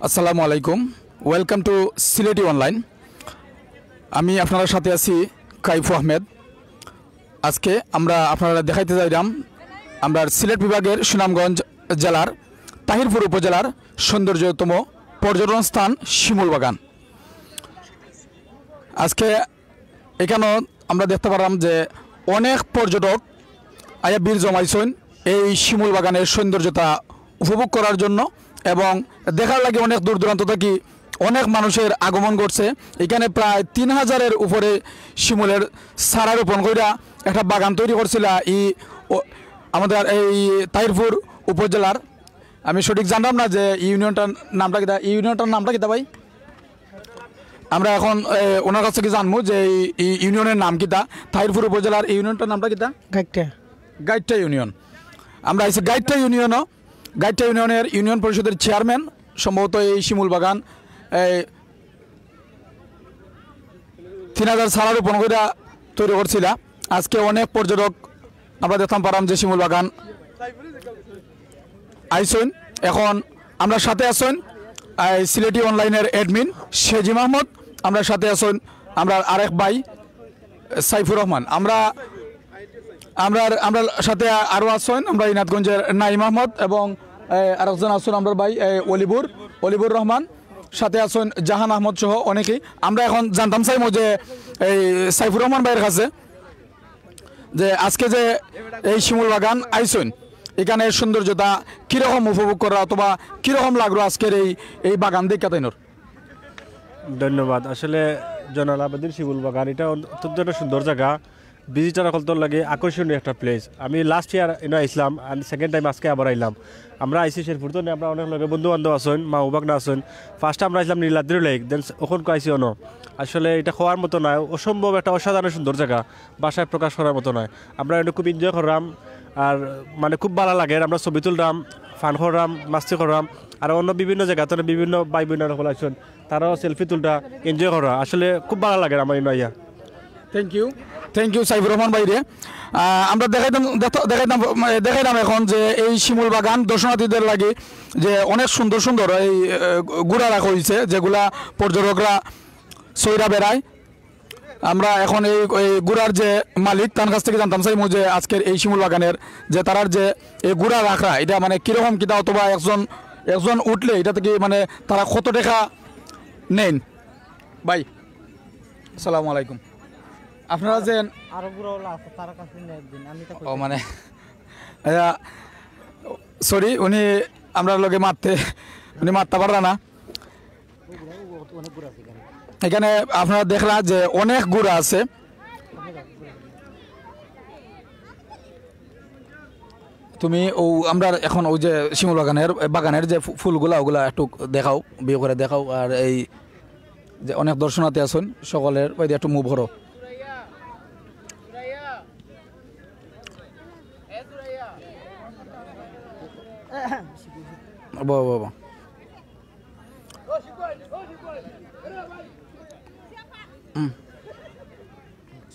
আসসালামু আলাইকুম, welcome to Sylheti online. আমি আপনার সাথে আছি কাইফু আহমেদ। আজকে আমরা আপনারা দেখাইতে যাইলাম আমরা সিলেট বিভাগের সুনামগঞ্জ জেলার তাহিরপুর উপজেলার সৌন্দর্যতম পর্যটন স্থান শিমুল বাগান। আজকে এখানেও আমরা দেখতে পারলাম যে অনেক পর্যটক আয়া বীর জমাইছেন এই শিমুল বাগানের সৌন্দর্যতা উপভোগ করার জন্য এবং দেখার লাগে অনেক দূর দূরান্ত থেকে অনেক মানুষের আগমন ঘটছে। এখানে প্রায় 3000-এর উপরে শিমুলের চারা রোপণ কইরা একটা বাগান তৈরি করছিল আমাদের এই তাহিরপুর উপজেলার। আমি সঠিক জানলাম না যে ইউনিয়নটার নামটা কিতা ভাই। আমরা এখন ওনার কাছ থেকে জানবো যে এই ইউনিয়নের নাম কিতা, তাহিরপুর উপজেলার ইউনিয়নটার নামটা কিতা? গাইডটা ইউনিয়ন। আমরা আইসি গাইডটা ইউনিয়নের ইউনিয়ন পরিষদের চেয়ারম্যান সম্ভবত এই শিমুল বাগান 3000 চারা রোপণ করে তৈরি করছিল। আজকে অনেক পর্যটক আমরা দেখতাম পারাম যে শিমুল বাগান আইসেন। এখন আমরা সাথে আসেন সিলেটি অনলাইনের অ্যাডমিন শেজিম আহমদ, আমরা সাথে আসেন আমরা আরেক ভাই সাইফুর রহমান, আমরা সাথে আরও আসেন আমরা ইনাদগঞ্জের নাইম আহমদ এবং আরেকজন আসুন আমরা ভাই অলিবুর রহমান, সাথে আসুন জাহান আহমদ সহ অনেকেই। আমরা এখন জানতাম চাইব যে এই সাইফুর রহমান ভাইয়ের কাছে যে আজকে যে এই শিমুল বাগান আইসেন এখানে সৌন্দর্যতা কীরকম উপভোগ করা অথবা কীরকম লাগলো আজকের এই বাগান দেখা তাইনোর। ধন্যবাদ। আসলে জনালাবাদীর শিমুল বাগান এটা অত্যন্ত একটা সুন্দর জায়গা, ভিজিটার সকল লাগে আকর্ষণীয় একটা প্লেস। আমি লাস্ট ইয়ার এনে আইসলাম আর সেকেন্ড টাইম আজকে আবার আইলাম। আমরা আইসি শেরপুর তো আমরা অনেক লগে বন্ধু বান্ধব আসেন, মা উবাক না আসেন। ফার্স্ট আমরা আইসলাম নীলাদ্রি লেক, দেন ওখান আইসি অন। আসলে এটা খাওয়ার মতো নয়, অসম্ভব একটা অসাধারণ সুন্দর জায়গা, বাসায় প্রকাশ করার মতো নয়। আমরা এটা খুব এনজয় করলাম আর মানে খুব ভালো লাগে। আমরা ছবি তুললাম, ফান করলাম, মাস্তি করলাম আর অন্য বিভিন্ন জায়গাতে বিভিন্ন ভাই বোনেরা সকল আসেন, তারাও সেলফি তুলটা এনজয় করা। আসলে খুব ভালো লাগে আমার ইয়া। থ্যাংক ইউ সাইফুর রহমান ভাইরে। আমরা দেখাইতাম এখন যে এই শিমুল বাগান দর্শনার্থীদের লাগে যে অনেক সুন্দর এই গুড়া রাখা হয়েছে যেগুলা পর্যটকরা সইরা বেড়ায়। আমরা এখন এই গুড়ার যে মালিক তার কাছ থেকে জানতাম চাইমু যে আজকের এই শিমুল বাগানের যে তারার যে এই গুড়া রাখা এটা মানে কীরকম কিতা অথবা একজন উঠলে এটা থেকে মানে তারা কত টাকা নেন। ভাই আসসালামু আলাইকুম, আপনারা যে মানে সরি উনি আমরা লগে মারতে পারলা না। এখানে আপনারা দেখলা যে অনেক গুড়া আছে। তুমি আমরা এখন ওই যে শিমুল বাগানের যে ফুলগুলা ওগুলা একটু দেখাও, বিয়ে করে দেখাও। আর এই যে অনেক দর্শনার্থী আছেন সকলের ওই একটু মুভ করো।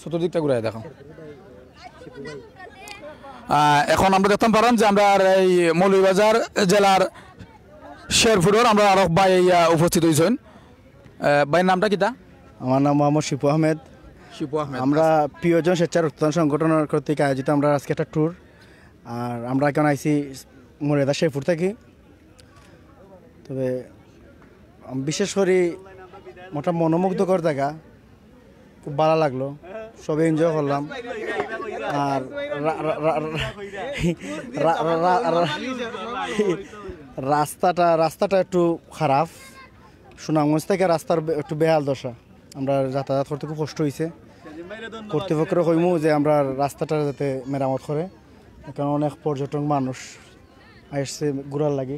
চতুর্দিকটা ঘুরাই দেখাও। এখন আমরা দেখতাম পারাম যে আমরা এই মৌলভীবাজার জেলার শেরপুরের আমরা আরো ভাই উপস্থিত হয়েছেন। ভাইয়ের নামটা কিতা? আমার নাম মোহাম্মদ শিপু আহমেদ। আমরা প্রিয়জন স্বেচ্ছার উত্তোলন সংগঠনের কর্তৃক আয়োজিত আমরা আজকে একটা ট্যুর। আর আমরা এখন আইসি মৌলভীবাজার শেরপুর থাকি। তবে বিশেষ করে মোটা মনোমুগ্ধকর জায়গা, খুব ভালো লাগলো, সবে এনজয় করলাম। আর রাস্তাটা একটু খারাপ, সুনামগঞ্জ থেকে রাস্তার একটু বেহাল দশা, আমরা যাতায়াত করতে খুব কষ্ট হয়েছে। কর্তৃপক্ষের কইমু যে আমরা রাস্তাটা যাতে মেরামত করে, কারণ অনেক পর্যটক মানুষ আসছে ঘুরার লাগে।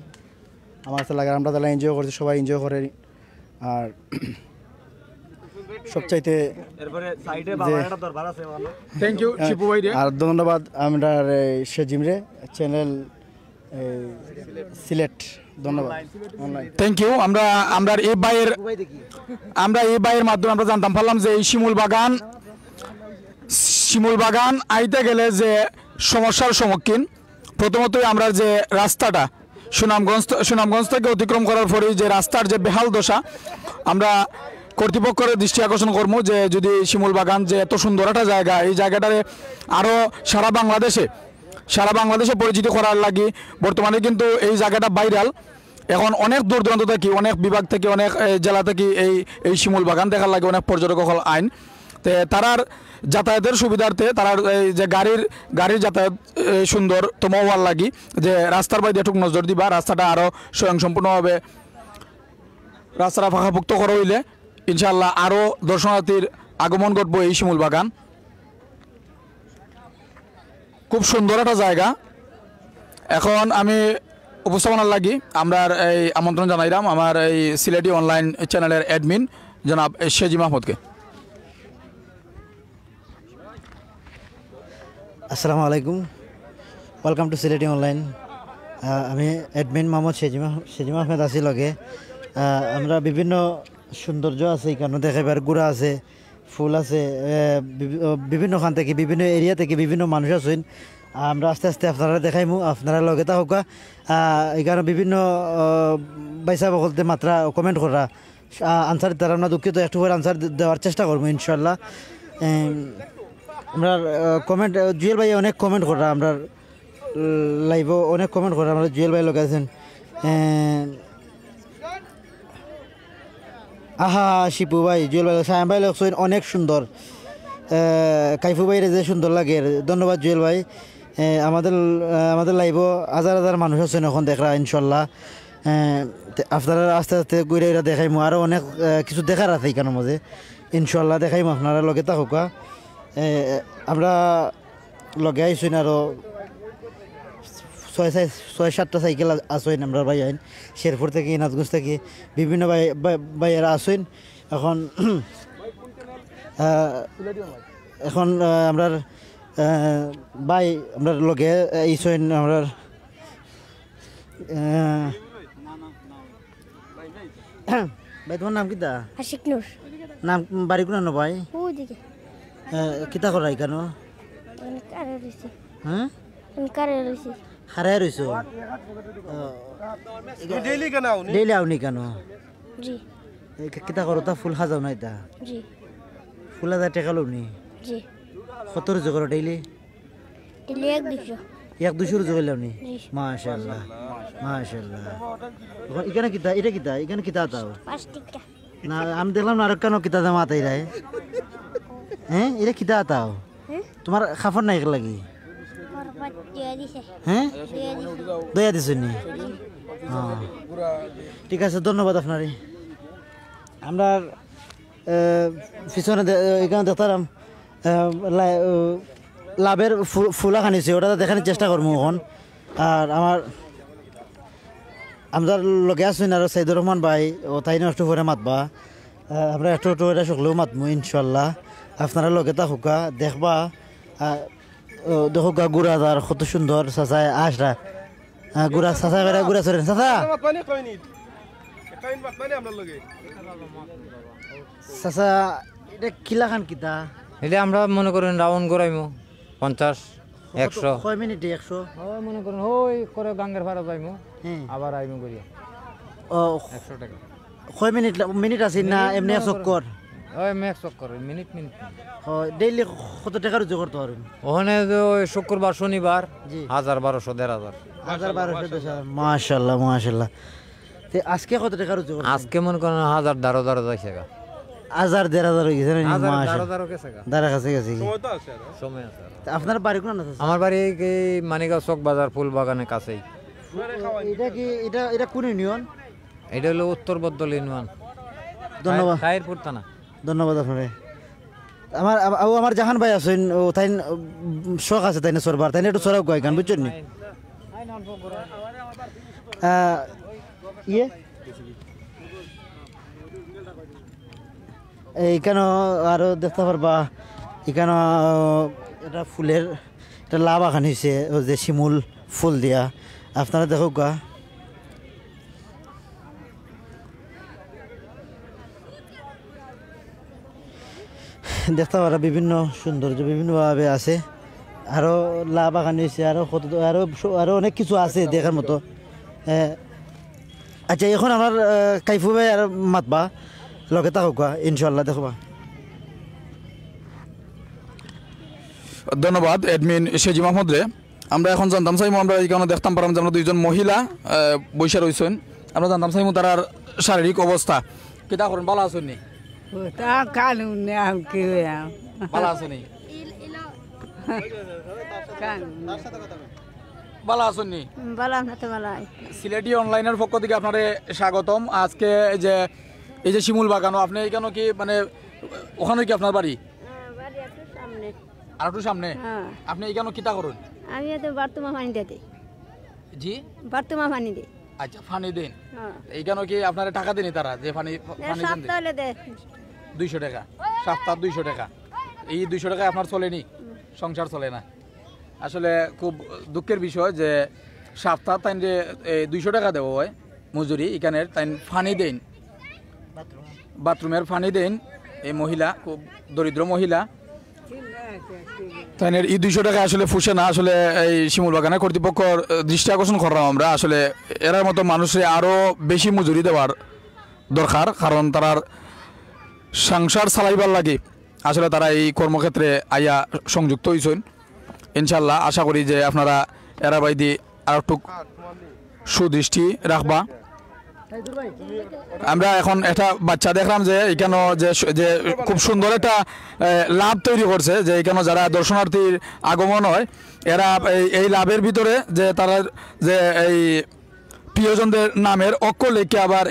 আমার কাছে লাগে আমরা তাহলে এনজয় করছি, সবাই এনজয় করে। আর সবচাইতে আর ধন্যবাদ আমরা শেজিমরে চ্যানেল সিলেট, ধন্যবাদ। Thank you. আমরা এই বাইয়ের মাধ্যমে আমরা জানতাম পারলাম যে এই শিমুল বাগান আইতে গেলে যে সমস্যার সম্মুখীন, প্রথমতই আমরা যে রাস্তাটা সুনামগঞ্জ থেকে অতিক্রম করার পরেই যে রাস্তার যে বেহাল দশা, আমরা কর্তৃপক্ষের দৃষ্টি আকর্ষণ করবো যে যদি শিমুল বাগান যে এত সুন্দর একটা জায়গা, এই জায়গাটারে আরও সারা বাংলাদেশে পরিচিতি করার লাগি বর্তমানে কিন্তু এই জায়গাটা ভাইরাল। এখন অনেক দূর দূরান্ত থেকে, অনেক বিভাগ থেকে, অনেক জেলা থেকে এই শিমুল বাগান দেখার লাগে অনেক পর্যটক আইন। তো তারার যাতায়াতের সুবিধার্থে তারার এই যে গাড়ির যাতায়াত সুন্দরতম হওয়ার লাগি যে রাস্তার বাইরে একটু নজর দিবা, রাস্তাটা আরও স্বয়ংসম্পূর্ণভাবে রাস্তাটা ফাঁকাপুক্ত করা হইলে ইনশাআল্লাহ আরও দর্শনার্থীর আগমন ঘটবো এই শিমুল বাগান। খুব সুন্দর একটা জায়গা। এখন আমি উপস্থাপনার লাগি আমরা এই আমন্ত্রণ জানাইলাম আমার এই সিলেটি অনলাইন চ্যানেলের অ্যাডমিন জনাব শেজি মাহমুদকে। আসসালামু আলাইকুম, ওয়েলকাম টু সিলেটি অনলাইন। আমি অ্যাডমিন মোহাম্মদ শেজি মাহমুদ আছি লগে। আমরা বিভিন্ন সৌন্দর্য আছে এখানে দেখাবার, গুড়া আছে, ফুল আছে, বিভিন্ন খান থেকে বিভিন্ন এরিয়া থেকে বিভিন্ন মানুষ আছেন। আমরা আস্তে আস্তে আপনারা দেখাইমু, আপনারা লগে থাকা। এখানে বিভিন্ন বাইসা বলতে মাত্রা কমেন্ট করা আনসার দ্বারা আমরা দুঃখিত, একটু করে আনসার দেওয়ার চেষ্টা করবো ইনশাল্লাহ। আমরা কমেন্ট জুয়েল ভাই অনেক কমেন্ট করা, আমরা লাইভও অনেক কমেন্ট করা, আমরা জুয়েল ভাই লোক আছেন। আহা শিপু ভাই, জুয়েল ভাই, সায়াম ভাই লোক অনেক সুন্দর, কাইফু ভাইয়ের যে সুন্দর লাগে, ধন্যবাদ জুয়েল ভাই। আমাদের লাইভও হাজার হাজার মানুষ আছেন এখন দেখরা ইনশাল্লাহ। আপনারা আস্তে আস্তে ঘুরে দেখাইমো, আরও অনেক কিছু দেখার আছে এখানের মাঝে ইনশাল্লাহ দেখাইমো, আপনারা লগে থাকুকা। আমরা লগে আইসইন আরও 6-7টা সাইকেল আসইন আমরা ভাই আইন শেরপুর থেকে, নাথগঞ্জ থেকে বিভিন্ন ভাইয়েরা আসইন। এখন আমরা ভাই আমরা লগে আইসইন আমরা ভাই তোমার নাম কিতা? আশিক নূর। নাম বাড়ি কোন ভাই? কিতা করা কেন? হ্যাঁ খারাই রইছো? ডেইলি আউনি কেন? কিতা করো তা ফুল সাজাও না? এটা ফুল হাজার টাকা লওনি? কত রুজু করো ডেইলি? 1-200 রুজু করলামনি? মাশাআল্লাহ মাশাআল্লাহ। এখানে কিতা, এটা কিতা, এখানে কিতা তাও না আমি দেখলাম না, আর কেন কিতা দাম আতাই রায়? হ্যাঁ এটা কিতা তাও তোমার খাফর নাই লাগি? হ্যাঁ দয়া দিছ নি? ঠিক আছে, ধন্যবাদ আপনার। আমরা পিছনে এখানে দেখতাম লাভের ফুলা খানিছে, ওটা দেখানোর চেষ্টা করবো এখন। আর আমরা লগে আসুন আর সাইদুর রহমান ভাই, ও তাই একটু করে মাতবা, আমরা একটু এটা সকলেও মাতমু ইনশাল্লাহ। আপনারা লগে থাকুকা, দেখবা দেখুকা গুড়াদার কত সুন্দর চাচায় আসরা গুড়া চাচা বেড়া গুড়া চলেন চাচা চাচা এটা কিলা খান কিতা? এটা আমরা মনে করেন রাউন্ড করাইমু 50-100 কয় মিনিটে 100 মনে করেন ওই করে গাঙ্গের ভাড়া যাইমু, আবার আইমু করিয়া 100 টাকা। কয় মিনিট আছে না এমনি চক্কর? ওই মেক চক্কর মিনিট ডেইলি কত টাকা রুজু করতে পারবেন? ওখানে ওই শুক্রবার শনিবার 1000-1200-1500 মাশাআল্লাহ মাশাআল্লাহ। আজকে কত টাকা রুজু করছেন? আজকে মনে করেন 1000-1200 যাইছে গা, 1000-1500 হয়ে গেছে না? দাঁড়া কাছে গেছে সময় আছে। আপনার বাড়ি কোন? আমার বাড়ি মানিগাঁও চক বাজার ফুল বাগানের কাছেই। এটা কি এটা কোন ইউনিয়ন? এটা হলো উত্তর বদল ইউনিয়ন। ধন্যবাদ। খাইরপুর থানা। ধন্যবাদ আপনার। আমার জাহান ভাই আছেন, ও তাই শখ আছে তাই না সরবার, তাই না একটু সরাব গান বুঝছেন নি? এইখানে আরো দেখতে পারবা, এখানে এটা ফুলের এটা লাভ আখান হয়েছে, যে শিমুল ফুল দিয়া, আপনারা দেখো গা। দেখতে পারা বিভিন্ন সৌন্দর্য বিভিন্নভাবে আছে, আরও লাভ বাগান হয়েছে, আরও অনেক কিছু আছে দেখার মতো। আচ্ছা এখন আমার কাইফু ভাই আর মাতবা লগে থাকুক ইনশাল্লাহ দেখবা। ধন্যবাদ অ্যাডমিন শেজি মাহমুদ রে। আমরা এখন জানতাম চাইমু, আমরা এখানে দেখতাম পারলাম যে আমরা দুইজন মহিলা বৈশা রয়েছেন। আমরা জানতাম চাইমু তার শারীরিক অবস্থা কিতা করেন, ভালো আছেন নি? ভালো আছেন নি? ভালো আছেন নি? সিলেটি অনলাইনের পক্ষ থেকে আপনার স্বাগতম। আজকে এই যে শিমুল বাগানো, আপনি এখানে কি মানে ওখানে কি আপনার বাড়ি? আর একটু সামনে। আপনি এখানে কিতা করুন? আমি তো বার্তমা পানি দিই। জি, বার্তমা পানি দিই। আচ্ছা, পানি দেন। এইখানে কি আপনারা টাকা দেন তারা যে পানি দেন? 200 টাকা, সপ্তাহ 200 টাকা। এই 200 টাকায় আপনার চলেনি, সংসার চলে না। আসলে খুব দুঃখের বিষয় যে সপ্তাহ তাই যে 200 টাকা দেবো হয় মজুরি, এখানে তাই পানি দেন, বাথরুমের পানি দেন। এই মহিলা খুব দরিদ্র মহিলা, তাই এই 200 টাকা আসলে ফুসে না। আসলে এই শিমুল বাগানের কর্তৃপক্ষর দৃষ্টি আকর্ষণ করলাম আমরা, আসলে এরার মতো মানুষে আরও বেশি মজুরি দেওয়ার দরকার, কারণ তারার সংসার চালাইবার লাগে আসলে তারা এই কর্মক্ষেত্রে আইয়া সংযুক্ত হয়েছেন। ইনশাল্লাহ আশা করি যে আপনারা এরা বাইদি আর একটু সুদৃষ্টি রাখবা। আমরা এখন একটা বাচ্চা দেখলাম যে এখানে যে খুব সুন্দর একটা লাভ তৈরি করছে, যে এখানে যারা দর্শনার্থীর আগমন হয় এরা এই লাভের ভিতরে যে তারা যে এই প্রিয়জনদের নামের অক্ষর লিখে আবার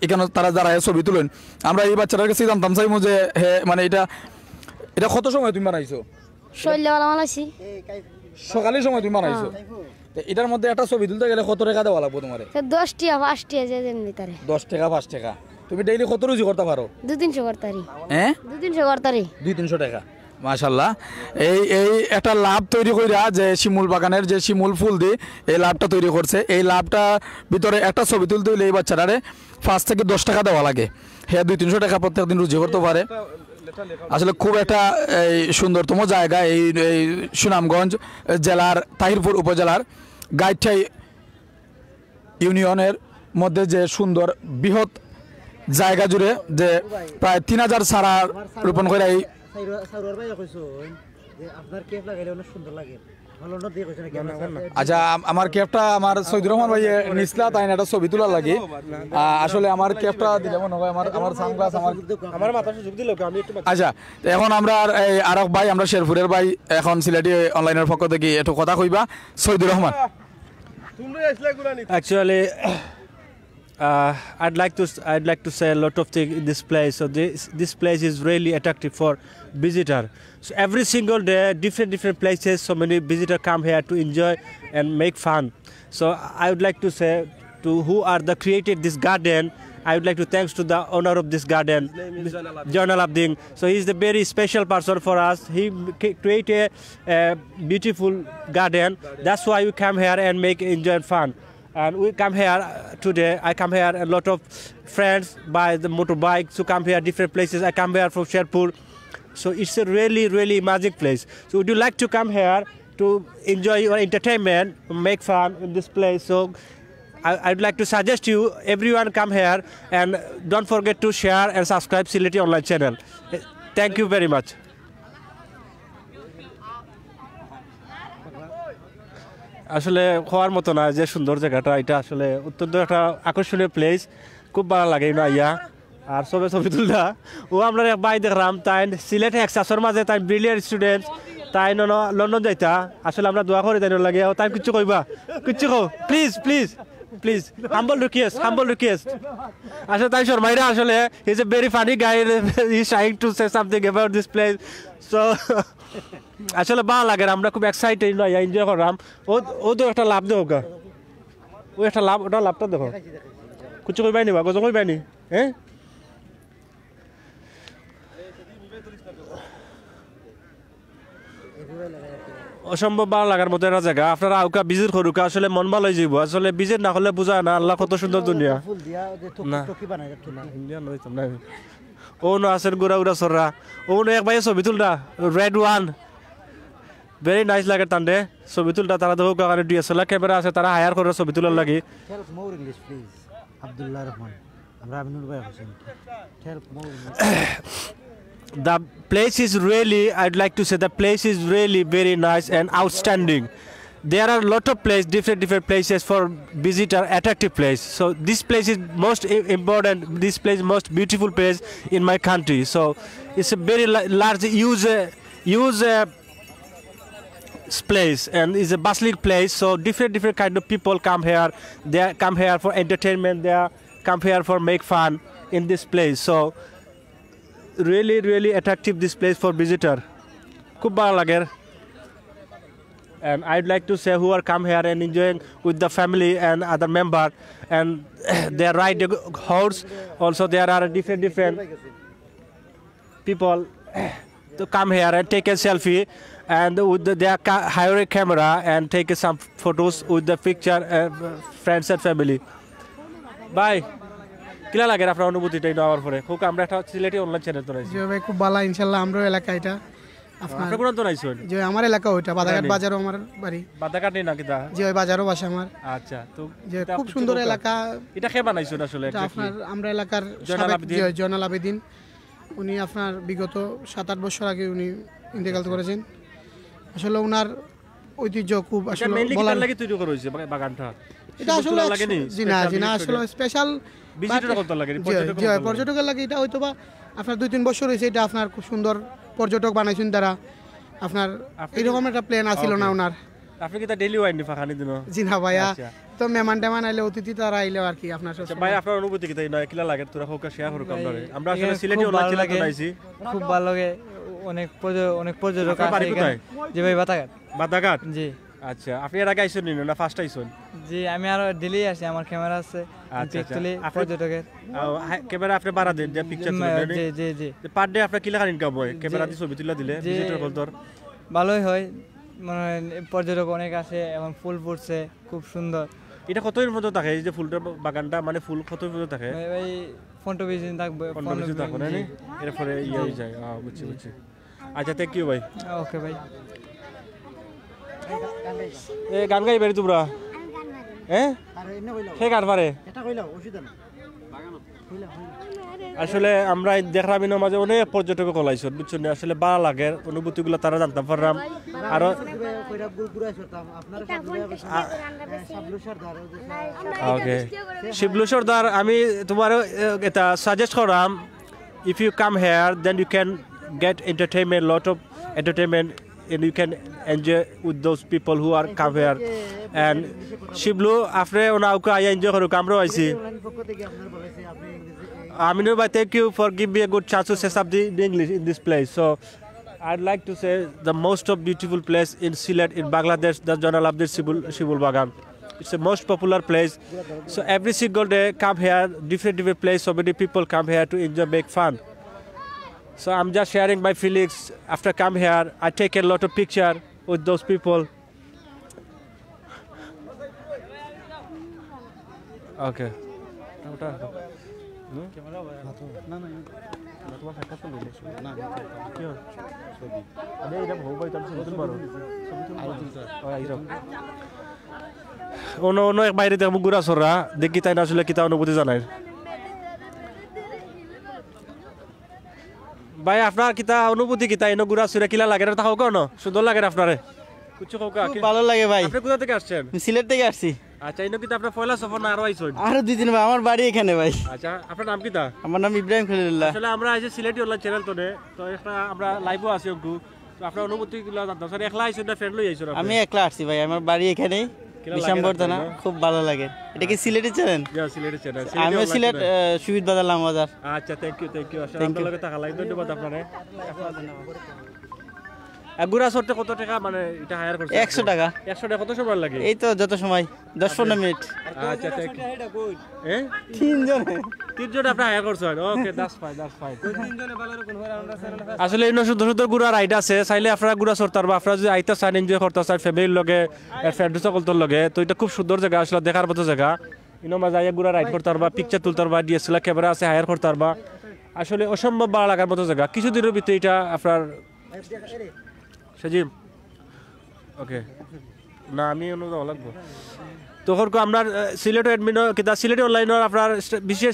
এখানে তারা যারা ছবি তুলেন। আমরা এই বাচ্চাটার কাছে জানতাম চাইমু যে মানে এটা কত সময় তুমি বানাইছো? সকালের সময় তুমি বানাইছো। এটার মধ্যে একটা ছবি তুলতে গেলে কত টাকা দেওয়া লাগবে তোমার? 10 টাকা 5 টাকা যেদিন ভিতরে। 10 টাকা 5 টাকা। তুমি ডেইলি কত রুজি করতে পারো? 2-300 করতারি। হ্যাঁ 2-300 করতারি। 2-300 টাকা, মাশাআল্লাহ। এই একটা লাভ তৈরি কইরা যে শিমুল বাগানের যে শিমুল ফুল দিয়ে এই লাভটা তৈরি করছে। এই লাভটা ভিতরে একটা ছবি তুলতে হইলে এই বাচ্চাটারে 5 থেকে 10 টাকা দেওয়া লাগে। হ্যাঁ 200-300 টাকা প্রত্যেকদিন রুজি করতে পারে। আসলে খুব একটা এই সুন্দরতম জায়গা এই সুনামগঞ্জ জেলার তাহিরপুর উপজেলার গাইঠাই ইউনিয়নের মধ্যে যে সুন্দর বৃহৎ জায়গা জুড়ে যে প্রায় 3000 চারা রোপণ করে এই আচ্ছা আমার ক্যাপটা আমার সৈয়দুর রহমান ভাই নিসলা তাই একটা ছবি তোলার লাগে। আসলে আমার ক্যাপটা দিলে মনে হয় আমার সানগ্লাস আমার মাথা সুযোগ দিল আমি একটু। আচ্ছা এখন আমরা আরক ভাই, আমরা শেরপুরের ভাই, এখন সিলেটি অনলাইনের পক্ষ থেকে একটু কথা কইবা। Syedur Rahman, Actually, I'd like to say a lot of things in this place. So this place is really attractive for visitor. So every single day, different places. So many visitors come here to enjoy and make fun. So I would like to say to who are the created this garden. I would like to thanks to the owner of this garden, Jonal Abdin. So he is the very special person for us. He created a beautiful garden. That's why we come here and make enjoy and fun. And we come here today. I come here a lot of friends by the motorbikes who come here different places. I come here from Sherpur. So it's a really magic place. So would you like to come here to enjoy your entertainment, make fun in this place? So I'd like to suggest you, everyone come here and don't forget to share and subscribe Sylheti Online channel. Thank you very much. আসলে হওয়ার মতো না, যে সুন্দর জায়গাটা এটা আসলে অত্যন্ত একটা আকর্ষণীয় প্লেস, খুব ভালো লাগে না ইয়া। আর সবে ছবি তুললা ও আমরা এক ভাই দেখলাম তাই সিলেটে এক্সাসর মাঝে তাই ব্রিলিয়ান্ট স্টুডেন্ট তাই লন্ডন যাইতা। আসলে আমরা দোয়া করি তাই লাগে তাই কিছু কইবা, কিছু কো প্লিজ হাম্বল রিকোয়েস্ট। আসলে তাই শর্মাইরা আসলে he is a very funny guy, he is trying to say something about this place. So আসলে ভালো লাগে, আমরা খুব এক্সাইটেড নয়, এনজয় করলাম। ও তো একটা লাভ দেবো গা, ও একটা লাভ, ওটা লাভটা দেখো কিছু কইবাই নি বা গজ কইবাই নি। হ্যাঁ অসম্ভব ভালো লাগার মতো একটা জায়গা। আপনারা আউকা ভিজিট করুকা, আসলে মন ভালো হয়ে যাব। আসলে ভিজিট না করলে বোঝায় না আল্লাহ কত সুন্দর দুনিয়া। ও ন আছেন গুড়া সররা, ও ন এক ভাই ছবি তুলরা রেড ওয়ান ভেরি নাইস লাগে তান্ডে ছবি তুলটা তারা তো কারণে ডিএসএলআর ক্যামেরা আছে তারা হায়ার করে ছবি তোলার লাগি help more English please Abdullah Rahman আমরা আমিনুর ভাই Hossain help more The place is really, I'd like to say the place is really very nice and outstanding. There are a lot of places, different places for visitor, attractive place. So this place is most important, this place is most beautiful place in my country. So it's a very large, huge place and it's a bustling place. So different kind of people come here. They come here for entertainment, they come here for make fun in this place. So really attractive this place for visitor. Khub bhalo lager. And I'd like to say who are come here and enjoying with the family and other member and they ride the horse. Also there are different people to come here and take a selfie and with their hire a camera and take some photos with the picture friends and family. Bye. কিলা লাগে আপনার অনুভূতিটা এটা হওয়ার পরে খুব আমরা একটা সিলেটি অনলাইন চ্যানেল তো রাইছি জি ভাই খুব ভালো ইনশাআল্লাহ আমরা এলাকা এটা আপনার কোন তো রাইছেন যে আমার এলাকা ওইটা বাদাঘাট বাজারও আমার বাড়ি বাদাঘাট নেই নাকি দা জি ওই বাজারও বাসা আমার আচ্ছা তো যে খুব সুন্দর এলাকা এটা কে বানাইছেন আসলে এটা আপনার আমরা এলাকার জয়নাল আবেদিন উনি আপনার বিগত 7-8 বছর আগে উনি ইন্তেকাল করেছেন আসলে ওনার ঐতিহ্য খুব আসলে বলার লাগি তৈরি করা হইছে বাগানটা এটা আসলে জি না আসলে স্পেশাল ভিজিটর কত লাগে পর্যটকের লাগে এটা হয়তো বা আপনার 2-3 বছর হয়েছে এটা আপনার খুব সুন্দর পর্যটক বানাইছেন তারা আপনার এরকম একটা প্ল্যান আছিল না ওনার আপনি কি তা ডেইলি ওয়াইন ফাখানি দিন জি না ভাইয়া তো মেহমান টেমান আইলে অতিথি তারা আইলে আর কি আপনার ভাই আপনার অনুভূতি কি তাই না কিলা লাগে তোরা হোক শেয়ার করুক আমরা আসলে সিলেটি অনলাইন চ্যানেল বানাইছি খুব ভালো লাগে অনেক পর্যটক আছে এখানে জি ভাই বাদাঘাট জি আচ্ছা আপনি এর আগে আইছেন না ফার্স্ট আইছেন জি আমি আর দিল্লি আসি আমার ক্যামেরা আছে পিক তুলি পর্যটকের ক্যামেরা আপনি বাড়া দেন যে পিকচার তুলেন জি পার ডে আপনার কিলা ইনকাম হয় ক্যামেরা দিয়ে ছবি তুলে দিলে ভিজিটর বলতর ভালোই হয় মানে পর্যটক অনেক আসে এবং ফুল ফুটছে খুব সুন্দর এটা কতদিন পর্যন্ত থাকে এই যে ফুলটা বাগানটা মানে ফুল কত পর্যন্ত থাকে ভাই 15-20 দিন থাকবে 15-20 দিন থাকবে না এরপরে হয়ে যায় বুঝছি আচ্ছা থ্যাংক ইউ ভাই ওকে ভাই এ গান গাই বেরি তোমরা সে গান পারে আসলে আমরা দেখলাম মাঝে অনেক পর্যটক কলাইছ বুঝছেন আসলে ভালো লাগে অনুভূতিগুলো তারা জানতাম পারলাম আর ওকে শিবলু সর্দার আমি তোমার এটা সাজেস্ট করাম if you come here then you can get entertainment lot of entertainment and you can enjoy with those people who are come here and Shiblu after ona uka I enjoy koru kamro aisi Aminur Bhai thank you for giving me a good chance to say something in English in this place so I'd like to say the most of beautiful place in Sylhet in Bangladesh the Janal Abdir Shimul Bagan it's the most popular place so every single day come here different place so many people come here to enjoy make fun So I'm just sharing my feelings. After come here, I take a lot of picture with those people. Okay. অন্য এক বাইরে দেখবো গুড়া সররা দেখি তাই না আসলে কিতা অনুভূতি জানাই ভাই আপনার কিতা অনুভূতি কিতা এনে গুড়া সুরা কিলা লাগে না তাও কোন সুন্দর লাগে আপনারে কিছু কোকা খুব ভালো লাগে ভাই আপনি কোথা থেকে আসছেন সিলেট থেকে আসছি আচ্ছা এনে কিতা আপনার পয়লা সফর না আরো আইছেন আরো 2 দিন ভাই আমার বাড়ি এখানে ভাই আচ্ছা আপনার নাম কিতা আমার নাম ইব্রাহিম খলিলুল্লাহ আসলে আমরা এই যে সিলেটি অনলাইন চ্যানেল তো একটা আমরা লাইভও আছি একটু তো আপনার অনুভূতি গুলো জানতাম স্যার একলা আইছেন না ফ্রেন্ড লই আইছেন আমি একলা আসছি ভাই আমার বাড়ি এখানেই ডিসেম্বর না খুব ভালো লাগে এটা কি সিলেটি চ্যানেল সিলেটি চ্যানেল আমি সিলেট সুবিদ বাজার লাম বাজার আচ্ছা থ্যাংক ইউ আসলে আপনার লগে থাকা লাগে ধন্যবাদ আপনারে গুড়া সরতে কত টাকা মানে এটা হায়ার করছে 100 টাকা কত সময় লাগে এই তো যত সময় 10-15 মিনিট আচ্ছা থ্যাংক ইউ তিনজন আপনি হায়ার করছেন ওকে দ্যাটস ফাইন তিনজনে ভালো রকম হয় আমরা আসলে এই সুন্দর গুড়া রাইড আছে চাইলে আপনারা গুড়া সরতার বা আপনারা যদি আইতা চান এনজয় করতে চান ফ্যামিলির লগে ফ্রেন্ড সকলর লগে তো এটা খুব সুন্দর জায়গা আসলে দেখার মতো জায়গা ইনো মাঝে আইয়া গুড়া রাইড করতে পারবা পিকচার তুলতে পারবা ডিএসএলআর ক্যামেরা আছে হায়ার করতে পারবা আসলে অসম্ভব ভালো লাগার মতো জায়গা কিছুদিনের ভিতরে এটা আপনার সজিম ওকে না আমি অনুযায়ী লাগবো তখন আমরা সিলেট অ্যাডমিন কিতা সিলেটি অনলাইনের আপনার বিশেষ